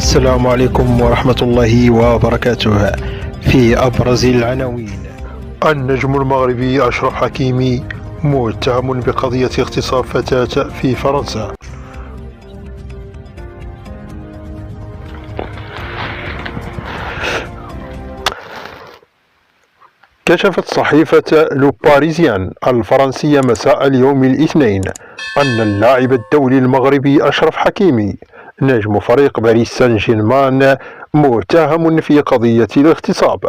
السلام عليكم ورحمة الله وبركاته. في أبرز العناوين: النجم المغربي أشرف حكيمي متهم بقضية اغتصاب فتاة في فرنسا. كشفت صحيفة لو باريزيان الفرنسية مساء اليوم الاثنين أن اللاعب الدولي المغربي أشرف حكيمي نجم فريق باريس سان جيرمان متهم في قضية الاغتصاب.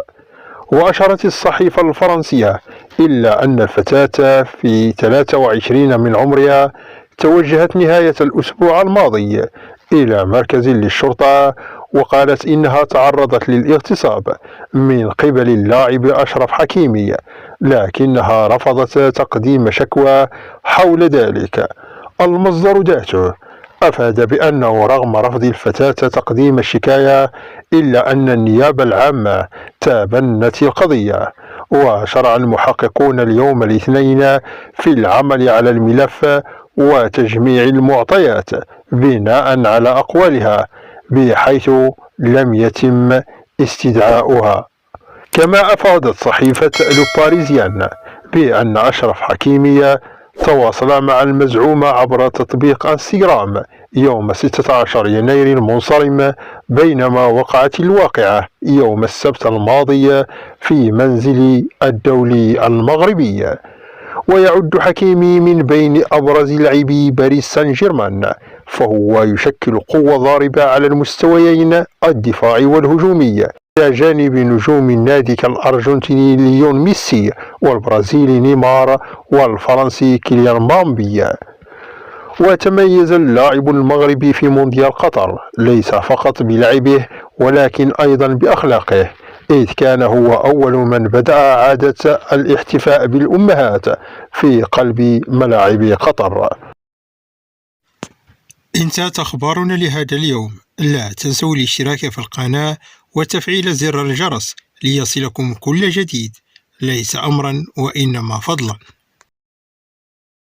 وأشارت الصحيفة الفرنسية إلا أن الفتاة في 23 من عمرها توجهت نهاية الأسبوع الماضي إلى مركز للشرطة وقالت إنها تعرضت للاغتصاب من قبل اللاعب أشرف حكيمي، لكنها رفضت تقديم شكوى حول ذلك. المصدر ذاته أفاد بأنه رغم رفض الفتاة تقديم الشكاية إلا أن النيابة العامة تبنت القضية. وشرع المحققون اليوم الاثنين في العمل على الملف وتجميع المعطيات بناء على أقوالها بحيث لم يتم استدعاؤها. كما أفادت صحيفة لو باريزيان بأن أشرف حكيمي تواصل مع المزعومة عبر تطبيق انستغرام يوم 16 يناير المنصرم، بينما وقعت الواقعة يوم السبت الماضي في منزل الدولي المغربي. ويعد حكيمي من بين أبرز لاعبي باريس سان جيرمان، فهو يشكل قوة ضاربة على المستويين الدفاعي والهجومي إلى جانب نجوم النادي كالأرجنتيني ليون ميسي والبرازيلي نيمار والفرنسي كيليان مبابي. وتميز اللاعب المغربي في مونديال قطر ليس فقط بلعبه ولكن أيضا بأخلاقه، إذ كان هو أول من بدأ عادة الاحتفاء بالأمهات في قلب ملاعب قطر. انتهت أخبارنا لهذا اليوم. لا تنسوا الاشتراك في القناة وتفعيل زر الجرس ليصلكم كل جديد، ليس أمرا وإنما فضلا.